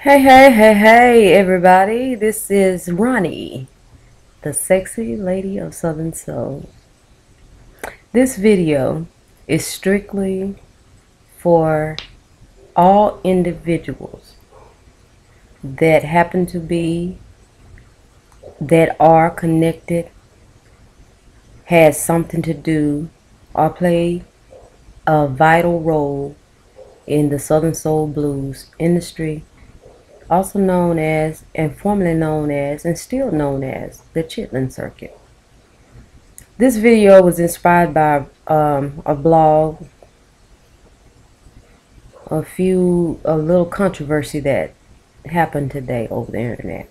Hey, everybody. This is Roni, the sexy lady of Southern Soul. This video is strictly for all individuals that happen to be, that are connected, has something to do, or play a vital role in the Southern Soul Blues industry, also known as, and formerly known as, and still known as, the Chitlin Circuit. This video was inspired by a blog, a little controversy that happened today over the internet.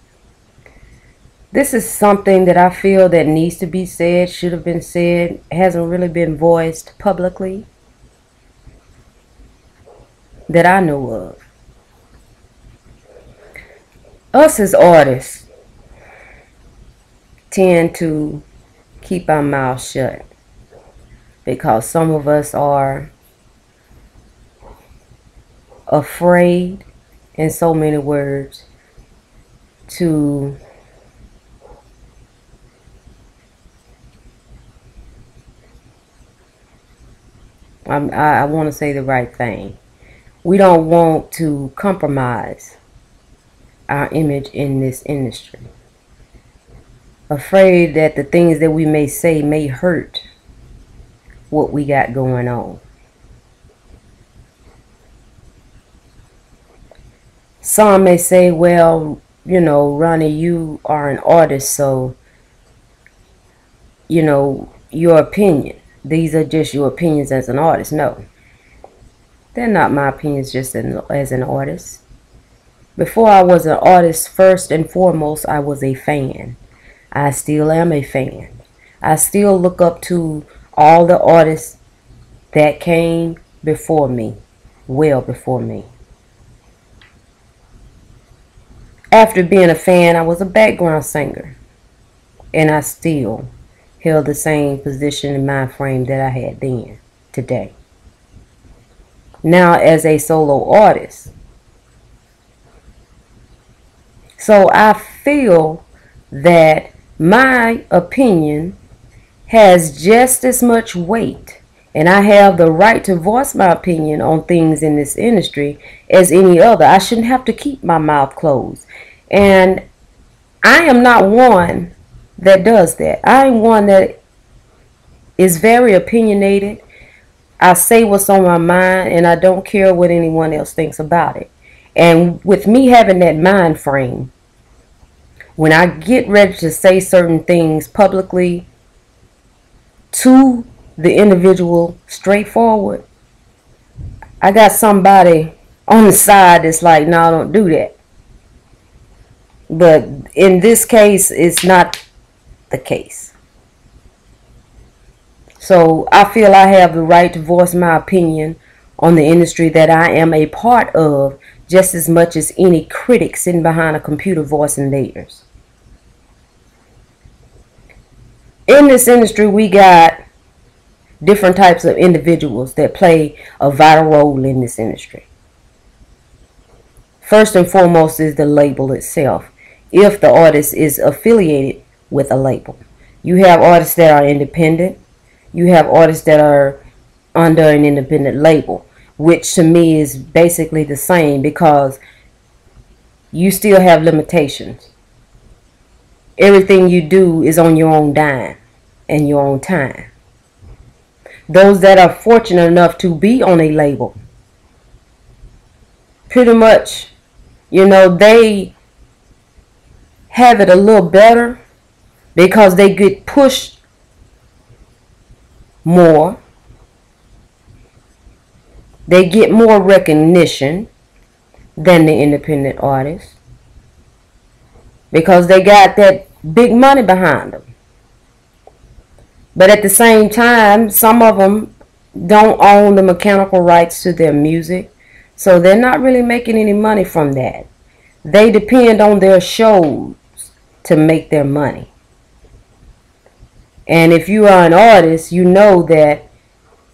This is something that I feel that needs to be said, should have been said, hasn't really been voiced publicly that I know of. Us as artists tend to keep our mouths shut because some of us are afraid, in so many words, to I want to say the right thing. We don't want to compromise our image in this industry. Afraid that the things that we may say may hurt what we got going on. Some may say, well, Ronnie, you are an artist, so, your opinion. These are just your opinions as an artist. No, they're not my opinions just as an artist. Before I was an artist, first and foremost, I was a fan. I still am a fan. I still look up to all the artists that came before me, well before me. After being a fan, I was a background singer, and I still held the same position and mind frame that I had then, today. Now as a solo artist. So I feel that my opinion has just as much weight, and I have the right to voice my opinion on things in this industry as any other. I shouldn't have to keep my mouth closed. And I am not one that does that. I am one that is very opinionated. I say what's on my mind, and I don't care what anyone else thinks about it. And with me having that mind frame, when I get ready to say certain things publicly to the individual straightforward, I got somebody on the side that's like, no, don't do that. But in this case, it's not the case. So I feel I have the right to voice my opinion on the industry that I am a part of, just as much as any critic sitting behind a computer voicing theirs. In this industry, we got different types of individuals that play a vital role in this industry. First and foremost is the label itself, if the artist is affiliated with a label. You have artists that are independent. You have artists that are under an independent label, which to me is basically the same because you still have limitations. Everything you do is on your own dime and your own time. Those that are fortunate enough to be on a label, pretty much, they have it a little better because they get pushed more. They get more recognition than the independent artists because they got that big money behind them. But at the same time, some of them don't own the mechanical rights to their music, so they're not really making any money from that. They depend on their shows to make their money. And if you are an artist, you know that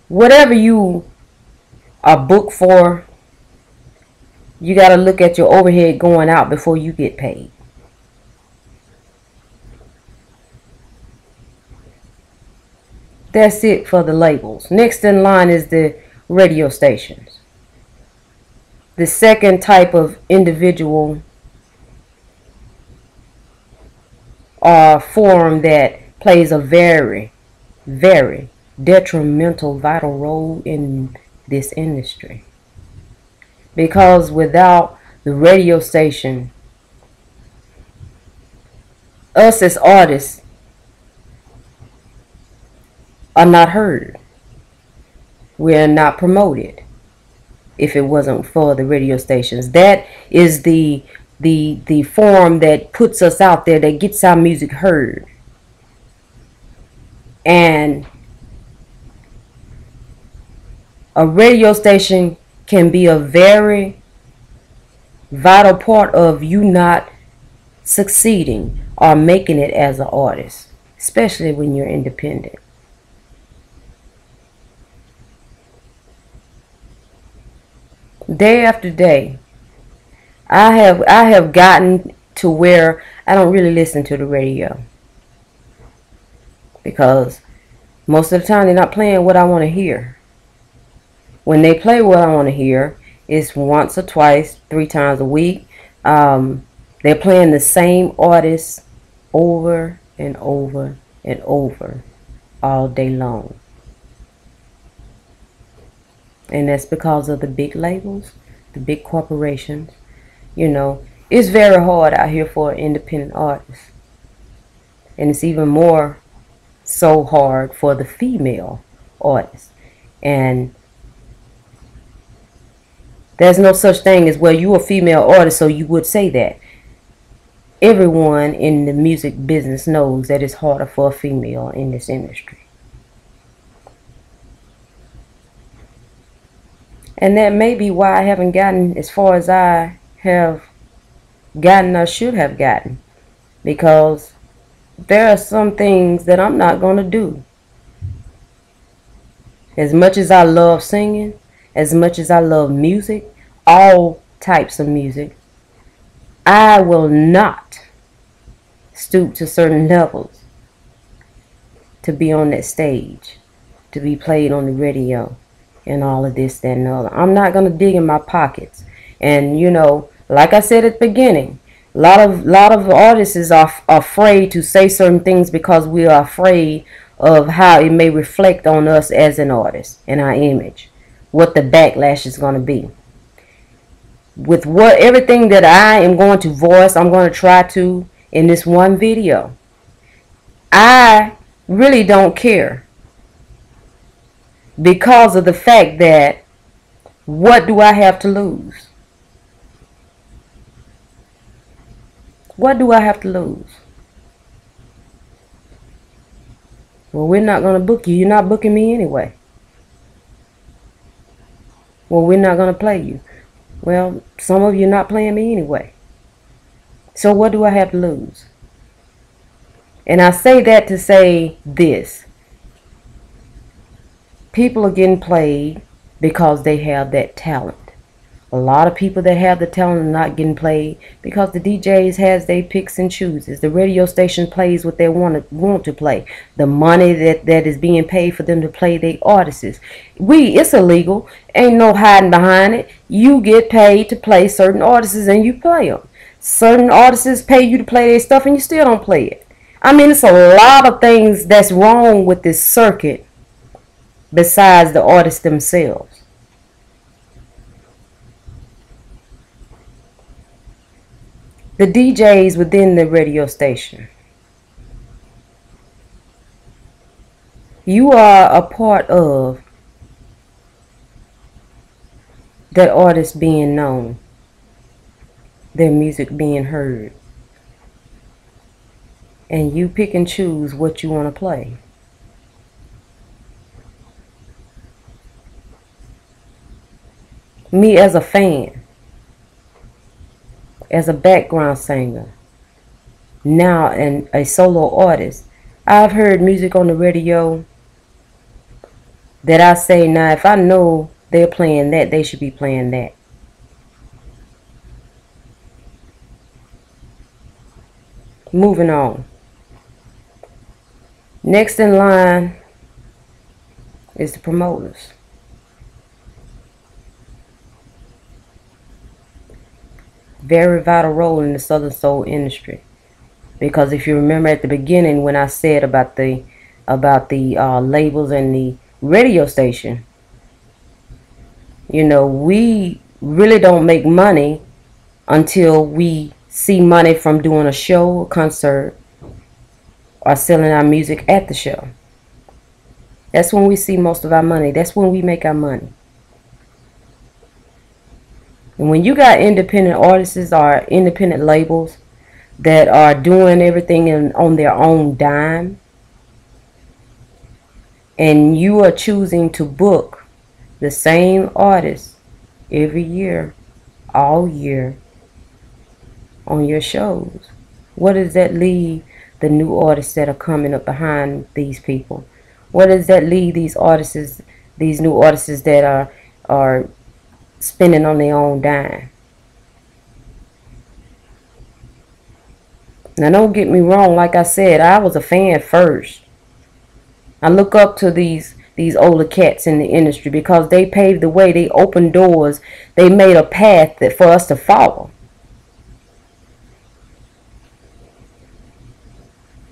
whatever you are booked for, You got to look at your overhead going out before you get paid. That's it for the labels. Next in line is the radio stations. The second type of individual or forum that plays a very, very detrimental, vital role in this industry. Because without the radio station, us as artists are not heard. We're not promoted if it wasn't for the radio stations. That is the form that puts us out there, that gets our music heard. And a radio station can be a very vital part of you not succeeding or making it as an artist, especially when you're independent. Day after day, I have gotten to where I don't really listen to the radio, because most of the time they're not playing what I want to hear. When they play what I want to hear, it's once or twice, 3 times a week. They're playing the same artists over and over and over all day long. And that's because of the big labels, the big corporations. You know, it's very hard out here for an independent artist. And it's even more so hard for the female artists. And there's no such thing as, well, you're a female artist, so you would say that. Everyone in the music business knows that it's harder for a female in this industry. And that may be why I haven't gotten as far as I have gotten or should have gotten. Because there are some things that I'm not going to do. As much as I love singing, as much as I love music, all types of music, I will not stoop to certain levels to be on that stage, to be played on the radio, and all of this, that, and the other. I'm not going to dig in my pockets. And, you know, like I said at the beginning, a lot of artists are afraid to say certain things because we are afraid of how it may reflect on us as an artist and our image, what the backlash is going to be. With everything that I am going to voice, I'm going to try to in this one video. I really don't care, because of the fact that, what do I have to lose? What do I have to lose? Well, we're not going to book you. You're not booking me anyway. Well, we're not going to play you. Well, some of you are not playing me anyway. So what do I have to lose? And I say that to say this. People are getting played because they have that talent. A lot of people that have the talent are not getting played because the DJs has their picks and chooses. The radio station plays what they want to play. The money that is being paid for them to play their artists. It's illegal. Ain't no hiding behind it. You get paid to play certain artists and you play them. Certain artists pay you to play their stuff and you still don't play it. I mean, it's a lot of things that's wrong with this circuit besides the artists themselves. The DJs within the radio station, you are a part of that artist being known, their music being heard, and you pick and choose what you want to play. Me as a fan, as a background singer, now and a solo artist, I've heard music on the radio that I say, now if I know they're playing that, they should be playing that. Moving on. Next in line is the promoters. Very vital role in the Southern Soul industry. Because if you remember at the beginning when I said about the labels and the radio station, we really don't make money until we see money from doing a show, a concert, or selling our music at the show. That's when we see most of our money. That's when we make our money. And when you got independent artists or independent labels that are doing everything on their own dime, and you are choosing to book the same artist every year, all year, on your shows, what does that leave the new artists that are coming up behind these people? What does that leave these new artists that are spending on their own dime? Now don't get me wrong, like I said, I was a fan first. I look up to these older cats in the industry because they paved the way, they opened doors, they made a path for us to follow.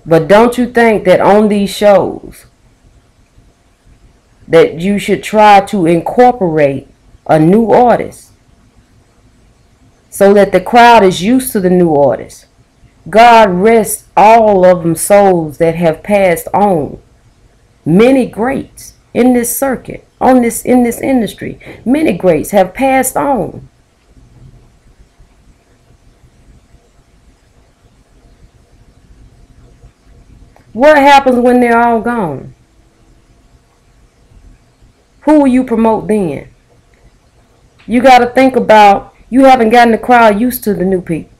But don't you think that on these shows that you should try to incorporate a new artist so that the crowd is used to the new artist? God rest all of them souls that have passed on. Many greats in this circuit, in this industry, many greats have passed on. What happens when they're all gone? Who will you promote then? You got to think about, you haven't gotten the crowd used to the new people.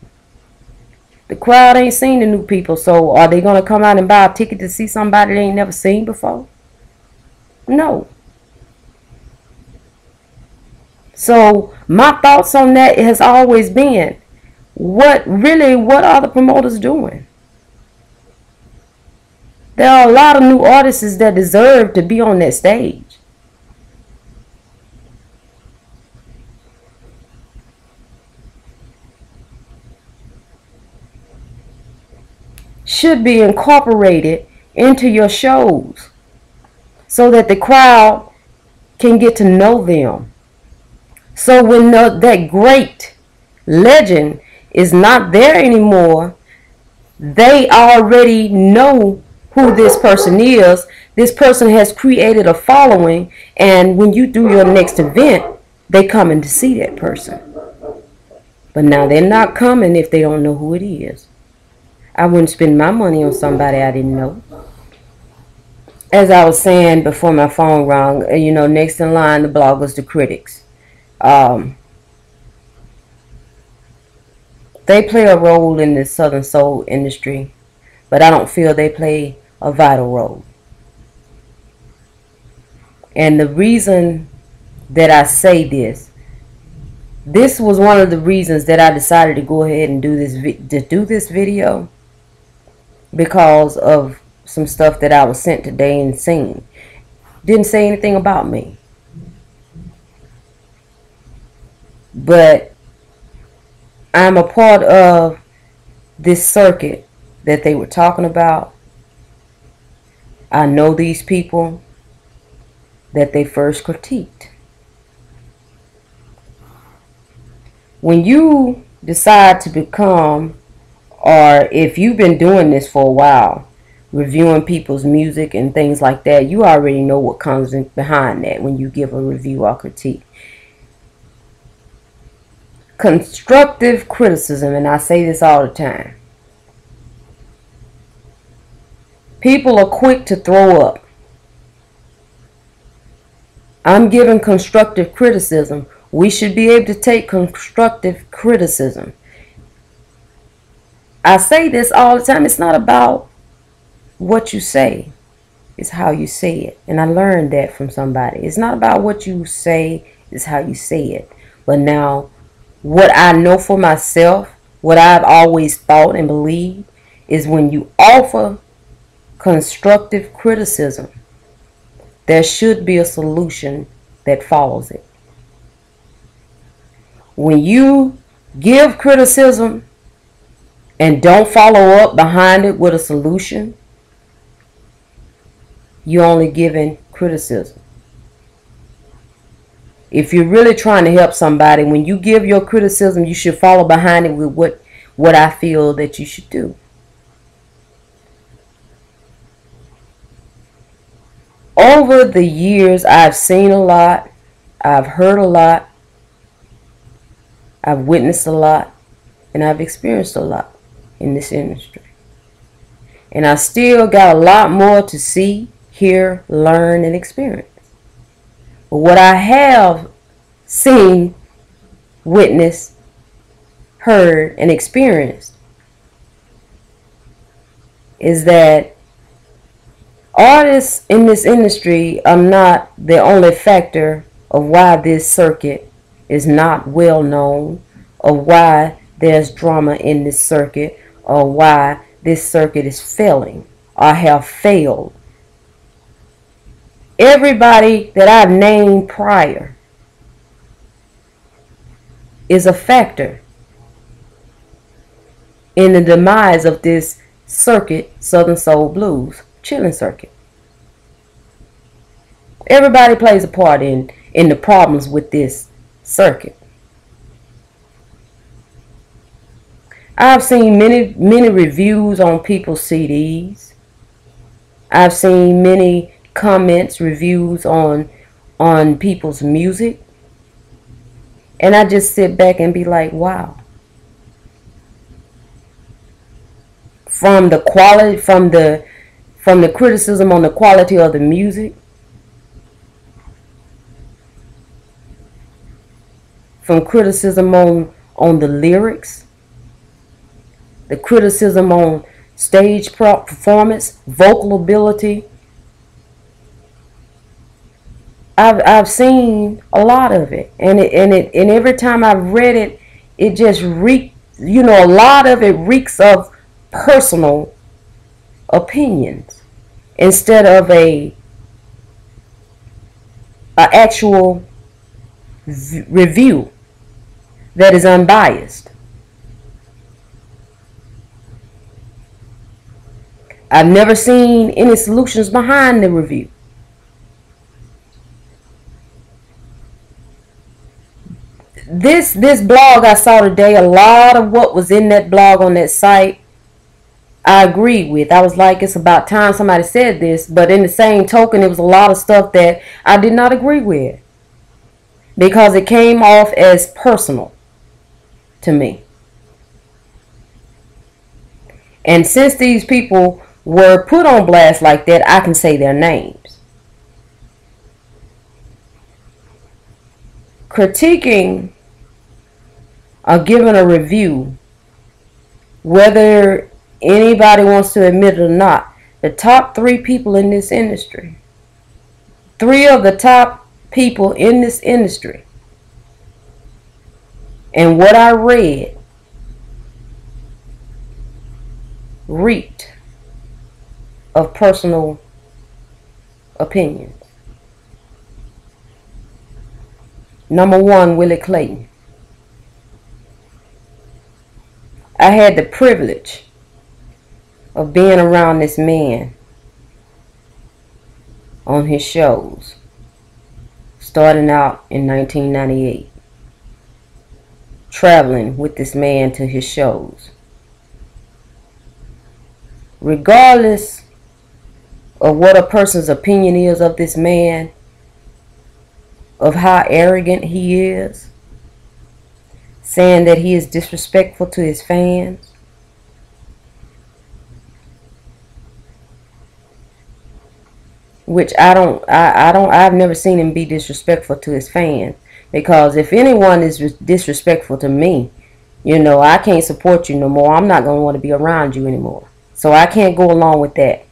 The crowd ain't seen the new people, so are they going to come out and buy a ticket to see somebody they ain't never seen before? No. So my thoughts on that has always been, what are the promoters doing? There are a lot of new artists that deserve to be on that stage. Should be incorporated into your shows so that the crowd can get to know them. So when that great legend is not there anymore, they already know who this person is. This person has created a following, and when you do your next event, they come in to see that person. But now they're not coming if they don't know who it is. I wouldn't spend my money on somebody I didn't know. As I was saying before my phone rang, next in line, the bloggers, the critics. They play a role in the Southern Soul industry, but I don't feel they play a vital role. And the reason that I say this was one of the reasons that I decided to go ahead and do this video, because of some stuff that I was sent today and seen. Didn't say anything about me. But I'm a part of this circuit that they were talking about. I know these people that they first critiqued. When you decide to become, or if you've been doing this for a while, reviewing people's music and things like that, you already know what comes in behind that when you give a review or critique. Constructive criticism, and I say this all the time. People are quick to throw up. I'm giving constructive criticism. We should be able to take constructive criticism. I say this all the time. It's not about what you say. It's how you say it. And I learned that from somebody. It's not about what you say. It's how you say it. But now, what I know for myself, what I've always thought and believed, is when you offer constructive criticism, there should be a solution that follows it. When you give criticism and don't follow up behind it with a solution, you're only giving criticism. If you're really trying to help somebody, when you give your criticism, you should follow behind it with what I feel that you should do. Over the years, I've seen a lot, I've heard a lot, I've witnessed a lot, and I've experienced a lot in this industry. And I still got a lot more to see, hear, learn, and experience. But what I have seen, witnessed, heard, and experienced is that artists in this industry are not the only factor of why this circuit is not well known, or why there's drama in this circuit, or why this circuit is failing or have failed. Everybody that I've named prior is a factor in the demise of this circuit, Southern Soul Blues chilling circuit. Everybody plays a part in the problems with this circuit. I've seen many reviews on people's CDs. I've seen many comments, reviews on people's music. And I just sit back and be like, wow. From the quality, from the criticism on the quality of the music, from criticism on the lyrics, the criticism on stage performance, vocal ability. I've seen a lot of it, and every time I've read it, it just a lot of it reeks of personal opinions instead of a actual review that is unbiased. I've never seen any solutions behind the review. This blog I saw today, a lot of what was in that blog on that site, I agreed with. I was like, it's about time somebody said this, but in the same token, it was a lot of stuff that I did not agree with because it came off as personal to me. And since these people were put on blast like that, I can say their names. Critiquing or giving a review, whether anybody wants to admit it or not, the top 3 people in this industry, 3 of the top people in this industry, and what I read reeked of personal opinions. Number 1, Willie Clayton. I had the privilege of being around this man on his shows starting out in 1998, traveling with this man to his shows. Regardless of what a person's opinion is of this man, of how arrogant he is, saying that he is disrespectful to his fans, which I've never seen him be disrespectful to his fans, because if anyone is disrespectful to me, I can't support you no more. I'm not going to want to be around you anymore. So I can't go along with that.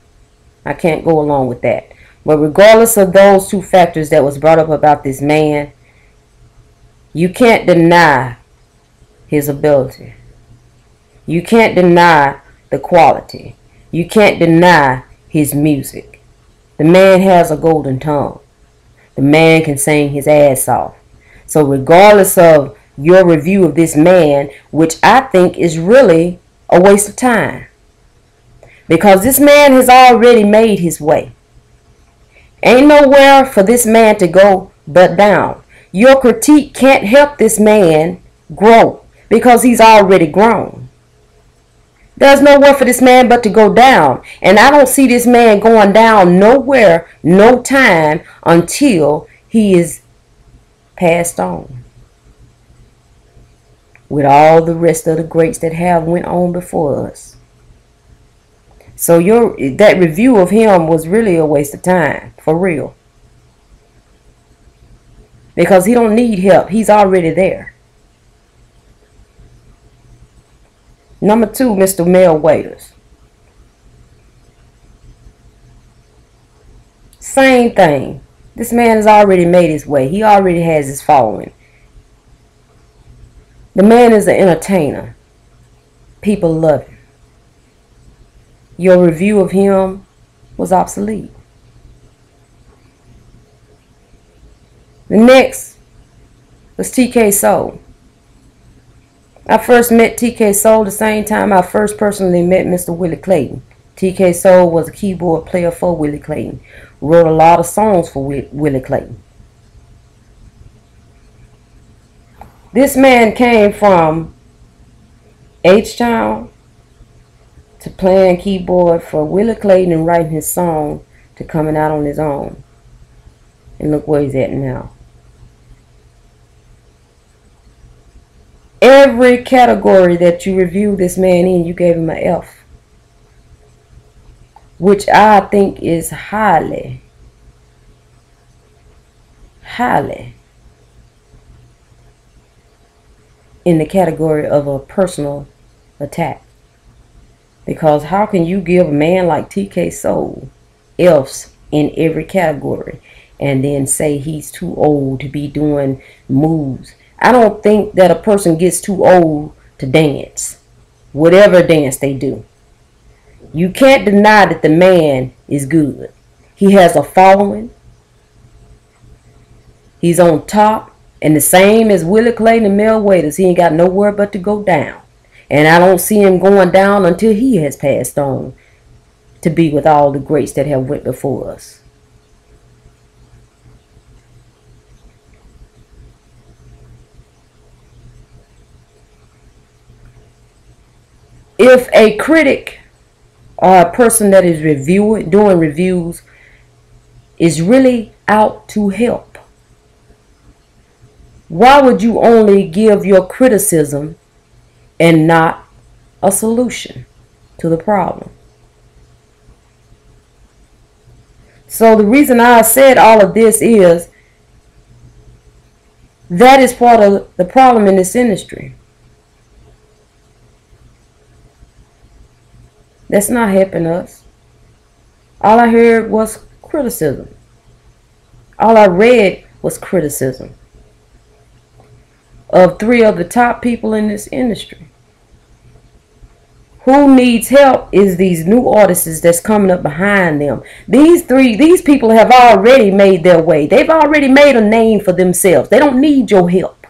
I can't go along with that. But regardless of those 2 factors that was brought up about this man, you can't deny his ability. You can't deny the quality. You can't deny his music. The man has a golden tongue. The man can sing his ass off. So regardless of your review of this man, which I think is really a waste of time, because this man has already made his way. Ain't nowhere for this man to go but down. Your critique can't help this man grow because he's already grown. There's nowhere for this man but to go down. And I don't see this man going down nowhere, no time, until he is passed on. With all the rest of the greats that have went on before us. So that review of him was really a waste of time, for real. Because he don't need help. He's already there. Number 2, Mr. Mel Waiters. Same thing. This man has already made his way. He already has his following. The man is an entertainer. People love him. Your review of him was obsolete. The next was TK Soul. I first met TK Soul the same time I first personally met Mr. Willie Clayton. TK Soul was a keyboard player for Willie Clayton. Wrote a lot of songs for Willie Clayton. This man came from H-Town to playing keyboard for Willie Clayton and writing his song to coming out on his own. And look where he's at now. Every category that you reviewed this man in, you gave him an F. Which I think is highly in the category of a personal attack. Because how can you give a man like TK Soul F's in every category and then say he's too old to be doing moves? I don't think that a person gets too old to dance, whatever dance they do. You can't deny that the man is good. He has a following. He's on top. And the same as Willie Clayton and Mel Waiters, he ain't got nowhere but to go down. And I don't see him going down until he has passed on to be with all the greats that have went before us. If a critic or a person that is doing reviews is really out to help, why would you only give your criticism and not a solution to the problem? So the reason I said all of this is that is part of the problem in this industry. That's not helping us. All I heard was criticism. All I read was criticism of 3 of the top people in this industry. Who needs help is these new artists that's coming up behind them. These people have already made their way. They've already made a name for themselves. They don't need your help.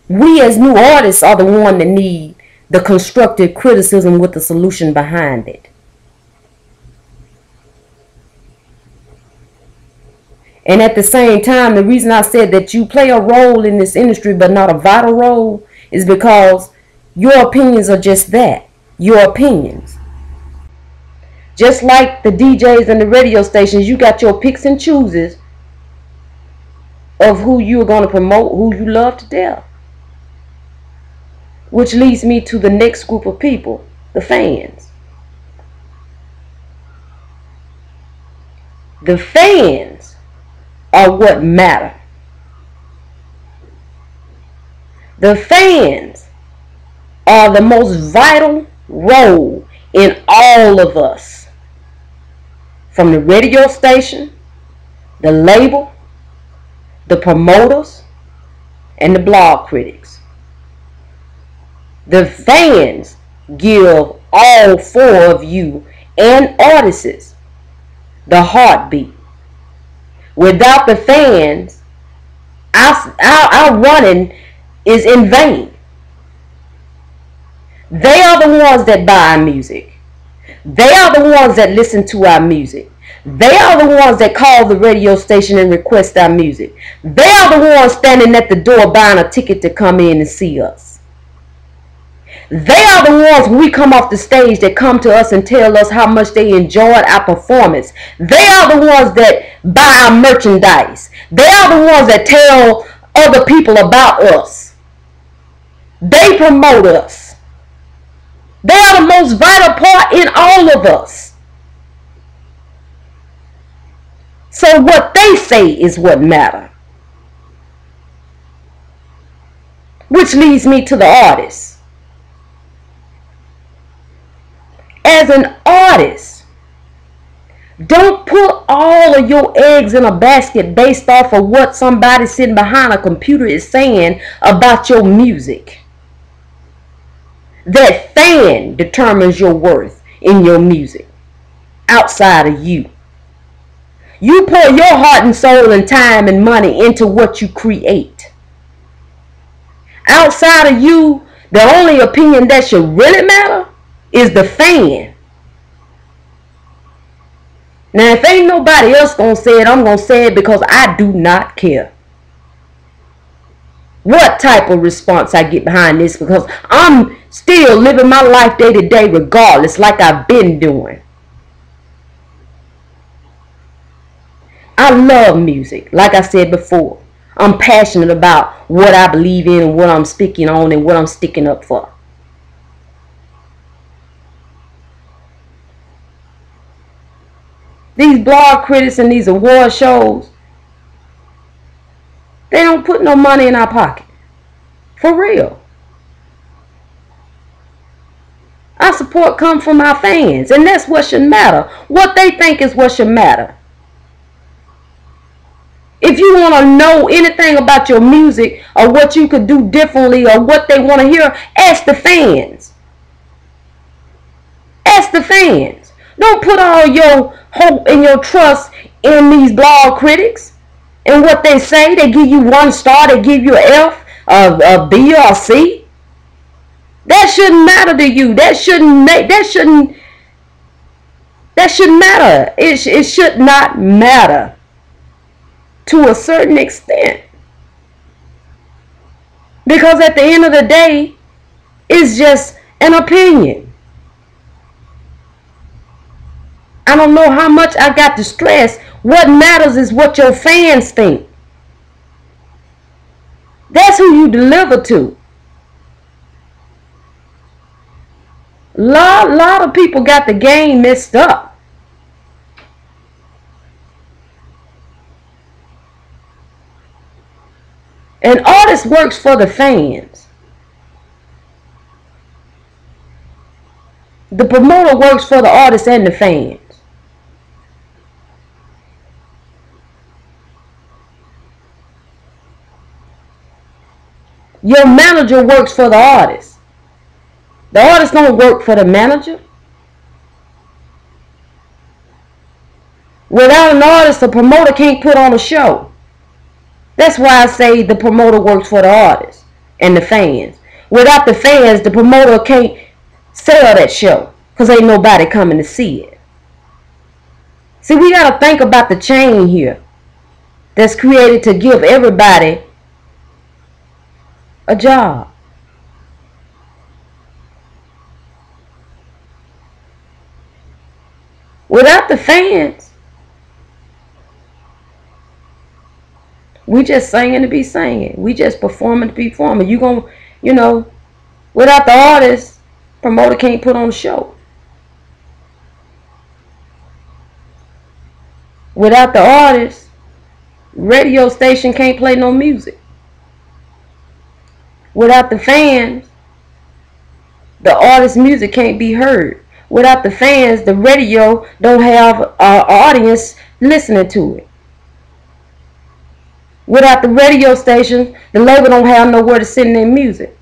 We as new artists are the one that need the constructive criticism with the solution behind it. And at the same time, the reason I said that you play a role in this industry but not a vital role is because your opinions are just that, your opinions. Just like the DJs and the radio stations, you got your picks and chooses of who you're going to promote, who you love to death. Which leads me to the next group of people, the fans. The fans are what matter. The fans are the most vital role in all of us. From the radio station, the label, the promoters, and the blog critics. The fans give all four of you and artists the heartbeat. Without the fans, our running is in vain. They are the ones that buy our music. They are the ones that listen to our music. They are the ones that call the radio station and request our music. They are the ones standing at the door buying a ticket to come in and see us. They are the ones, when we come off the stage, that come to us and tell us how much they enjoyed our performance. They are the ones that buy our merchandise. They are the ones that tell other people about us. They promote us. They are the most vital part in all of us. So what they say is what matters. Which leads me to the artist. As an artist, don't put all of your eggs in a basket based off of what somebody sitting behind a computer is saying about your music. That fan determines your worth in your music outside of you. You pour your heart and soul and time and money into what you create. Outside of you, the only opinion that should really matter is the fan. Now, if ain't nobody else gonna say it, I'm gonna say it because I do not care what type of response I get behind this, because I'm still living my life day to day regardless, like I've been doing. I love music. Like I said before, I'm passionate about what I believe in and what I'm speaking on and what I'm sticking up for. These blog critics and these award shows, they don't put no money in our pocket. For real. Our support comes from our fans, and that's what should matter. What they think is what should matter. If you want to know anything about your music or what you could do differently or what they want to hear, ask the fans. Ask the fans. Don't put all your hope and your trust in these blog critics and what they say. They give you 1 star, they give you an F, a B or a C. That shouldn't matter to you. That shouldn't matter. It should not matter to a certain extent. Because at the end of the day, it's just an opinion. I don't know how much I got to stress. What matters is what your fans think. That's who you deliver to. Lot of people got the game messed up. An artist works for the fans. The promoter works for the artist and the fans. Your manager works for the artist. The artist don't work for the manager. Without an artist, the promoter can't put on a show. That's why I say the promoter works for the artist and the fans. Without the fans, the promoter can't sell that show because ain't nobody coming to see it. See, we got to think about the chain here that's created to give everybody a job. Without the fans, we just singing to be singing. We just performing to be performing. Without the artist, promoter can't put on a show. Without the artist, radio station can't play no music. Without the fans, the artist's music can't be heard. Without the fans, the radio don't have an audience listening to it. Without the radio station, the label don't have nowhere to send their music.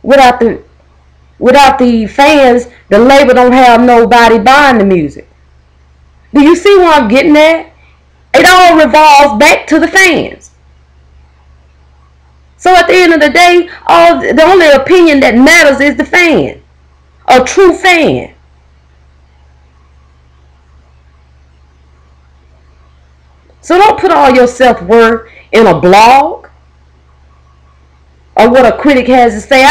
Without the fans, the label don't have nobody buying the music. Do you see where I'm getting at? It all revolves back to the fans. So at the end of the day, the only opinion that matters is the fan. A true fan. So don't put all your self-worth in a blog or what a critic has to say.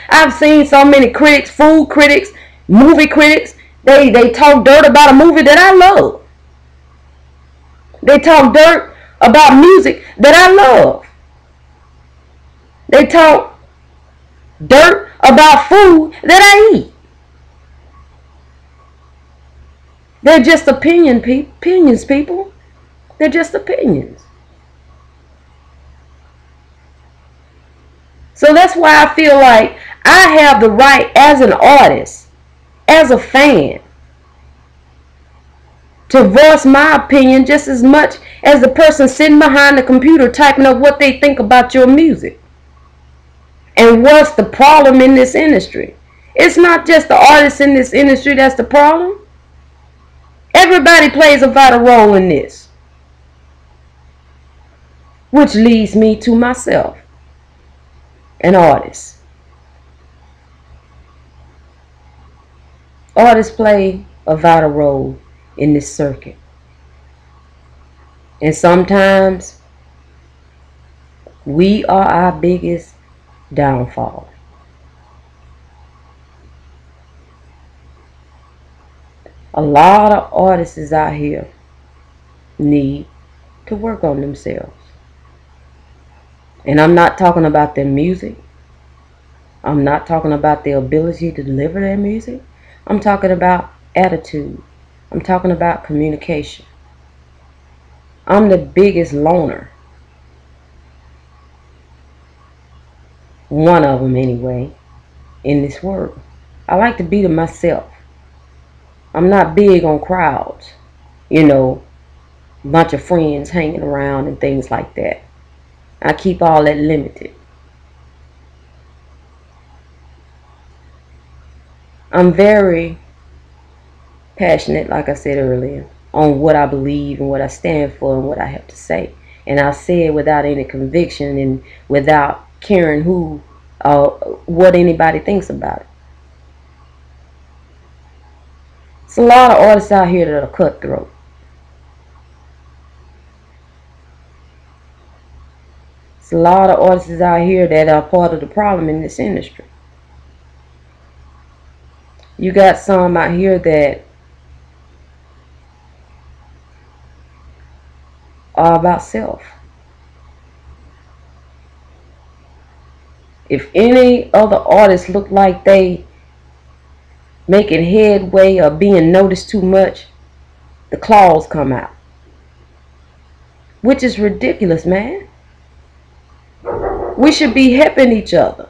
I've seen so many critics, food critics, movie critics, they talk dirt about a movie that I love. They talk dirt about music that I love. They talk dirt about food that I eat. They're just opinions, people. They're just opinions. So that's why I feel like I have the right as an artist, as a fan, to voice my opinion just as much as the person sitting behind the computer typing up what they think about your music. And what's the problem in this industry? It's not just the artists in this industry that's the problem. Everybody plays a vital role in this. Which leads me to myself, an artist. Artists play a vital role in this circuit. And sometimes we are our biggest downfall. A lot of artists out here need to work on themselves. And I'm not talking about their music. I'm not talking about their ability to deliver their music. I'm talking about attitude. I'm talking about communication. I'm the biggest loner. One of them anyway, in this world. I like to be to myself. I'm not big on crowds. A bunch of friends hanging around and things like that. I keep all that limited. I'm very passionate, like I said earlier, on what I believe and what I stand for and what I have to say. And I say it without any conviction and without caring what anybody thinks about it. It's a lot of artists out here that are cutthroat. It's a lot of artists out here that are part of the problem in this industry. You got some out here that are about self. If any other artists look like they making headway or being noticed too much, the claws come out. Which is ridiculous, man. We should be helping each other.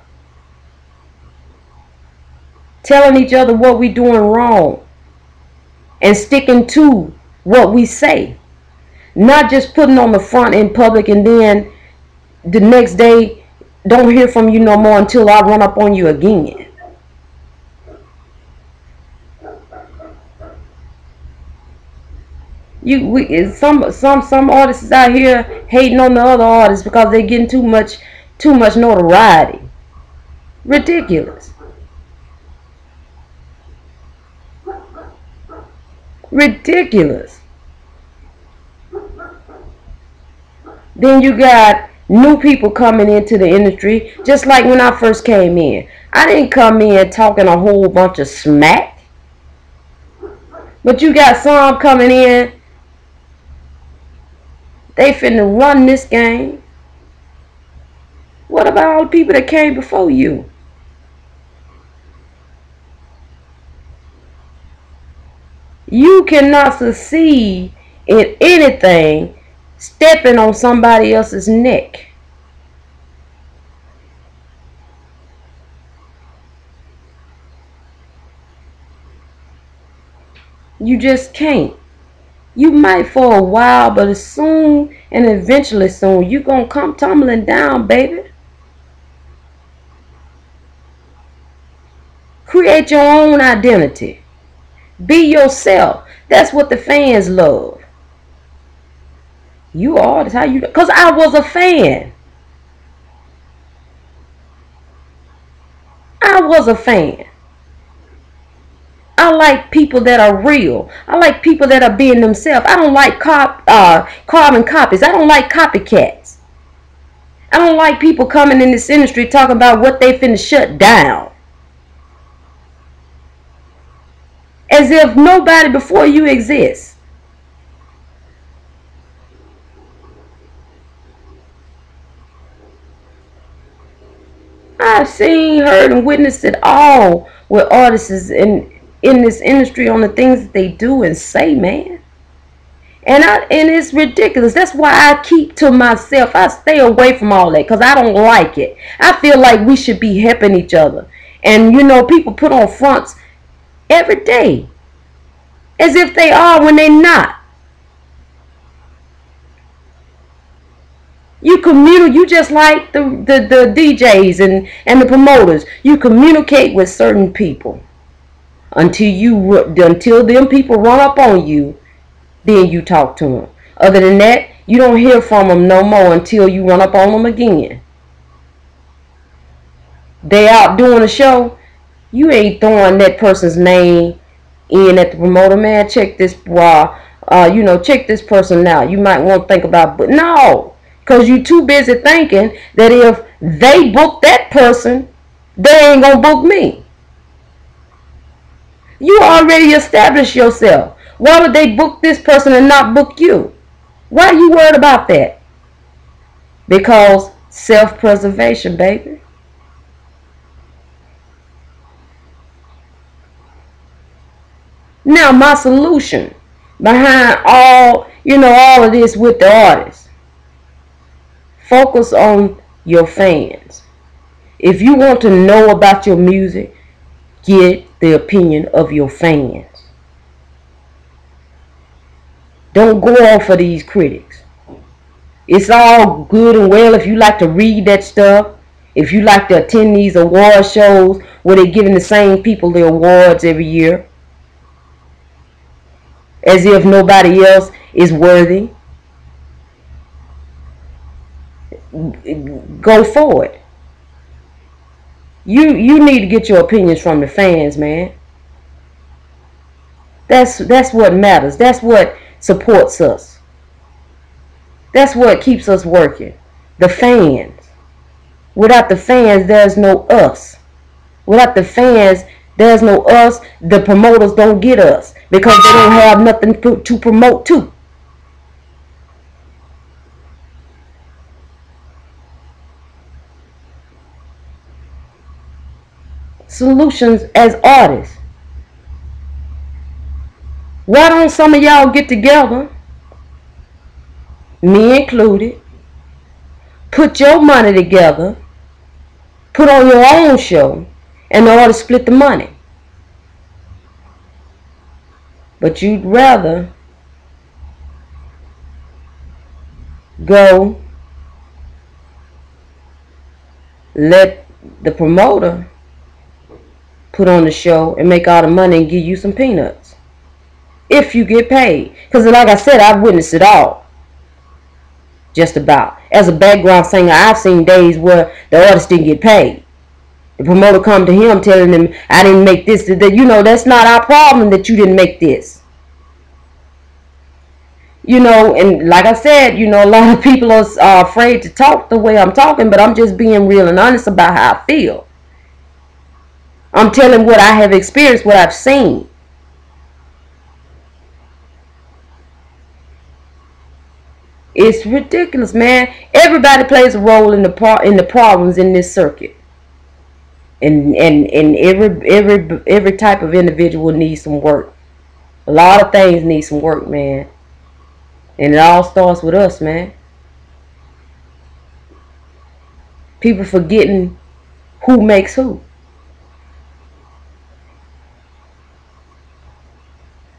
Telling each other what we're doing wrong. And sticking to what we say. Not just putting on the front in public and then the next day don't hear from you no more until I run up on you again. Some artists out here hating on the other artists because they're getting too much notoriety. Ridiculous. Ridiculous. Then you got new people coming into the industry, just like when I first came in. I didn't come in talking a whole bunch of smack. But you got some coming in, they finna run this game. What about all the people that came before you? You cannot succeed in anything stepping on somebody else's neck. You just can't. You might for a while, but as soon and eventually soon, you're going to come tumbling down, baby. Create your own identity. Be yourself. That's what the fans love. You artist, how you? Because I was a fan. I was a fan. I like people that are real. I like people that are being themselves. I don't like carbon copies. I don't like copycats. I don't like people coming in this industry talking about what they finna shut down. As if nobody before you exists. I've seen, heard, and witnessed it all with artists in this industry on the things that they do and say, man. And it's ridiculous. That's why I keep to myself. I stay away from all that because I don't like it. I feel like we should be helping each other. And you know, people put on fronts every day as if they are when they're not. You just like the DJs and the promoters. You communicate with certain people until them people run up on you. Then you talk to them. Other than that, you don't hear from them no more until you run up on them again. They out doing a show. You ain't throwing that person's name in at the promoter, man. Check this, check this person out. You might want to think about, but no. Because you too busy thinking that if they book that person, they ain't going to book me. You already established yourself. Why would they book this person and not book you? Why are you worried about that? Because self-preservation, baby. Now, my solution behind all of this with the artists. Focus on your fans. If you want to know about your music, get the opinion of your fans. Don't go off of these critics. It's all good and well if you like to read that stuff. If you like to attend these award shows where they're giving the same people the awards every year. As if nobody else is worthy. Go for it. You need to get your opinions from the fans, man. That's what matters. That's what supports us. That's what keeps us working. The fans. Without the fans, there's no us. Without the fans, there's no us. The promoters don't get us because they don't have nothing to promote to. Solutions as artists. Why don't some of y'all get together, me included, put your money together, put on your own show, and the artists split the money? But you'd rather go let the promoter put on the show and make all the money and give you some peanuts. If you get paid. Because like I said, I've witnessed it all. Just about. As a background singer, I've seen days where the artist didn't get paid. The promoter come to him telling him, I didn't make this. That's not our problem that you didn't make this. And like I said, a lot of people are afraid to talk the way I'm talking, but I'm just being real and honest about how I feel. I'm telling what I have experienced, what I've seen. It's ridiculous, man. Everybody plays a role in the problems in this circuit. And every type of individual needs some work. A lot of things need some work, man. And it all starts with us, man. People forgetting who makes who.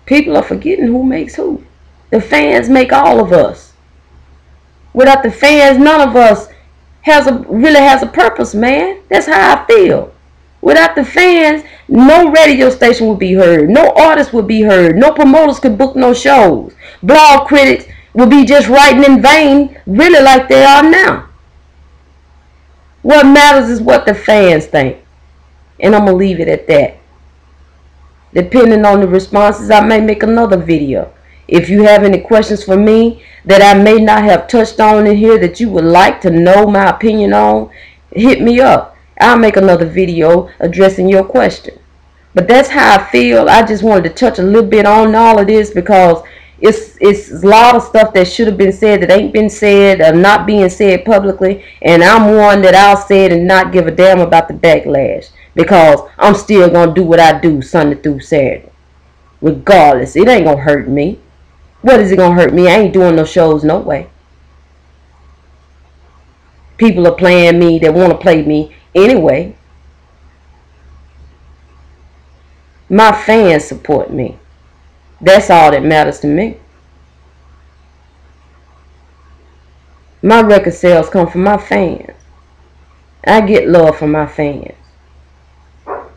People are forgetting who makes who. The fans make all of us. Without the fans, none of us really has a purpose, man. That's how I feel. Without the fans, no radio station would be heard. No artist would be heard. No promoters could book no shows. Blog critics would be just writing in vain, really like they are now. What matters is what the fans think. And I'm going to leave it at that. Depending on the responses, I may make another video. If you have any questions for me that I may not have touched on in here that you would like to know my opinion on, hit me up. I'll make another video addressing your question. But that's how I feel. I just wanted to touch a little bit on all of this because it's a lot of stuff that should have been said that ain't been said or not being said publicly. And I'm one that I'll say it and not give a damn about the backlash because I'm still going to do what I do Sunday through Saturday. Regardless, it ain't going to hurt me. What is it going to hurt me? I ain't doing no shows no way. People are playing me that want to play me anyway. My fans support me. That's all that matters to me. My record sales come from my fans. I get love from my fans.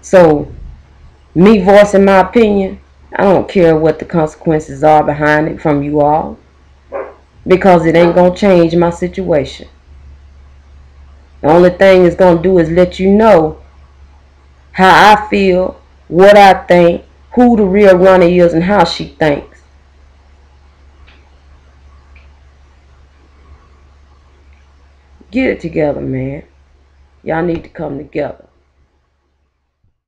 So, me voicing my opinion, I don't care what the consequences are behind it from you all. Because it ain't going to change my situation. The only thing it's going to do is let you know how I feel, what I think, who the real Roni is, and how she thinks. Get it together, man. Y'all need to come together.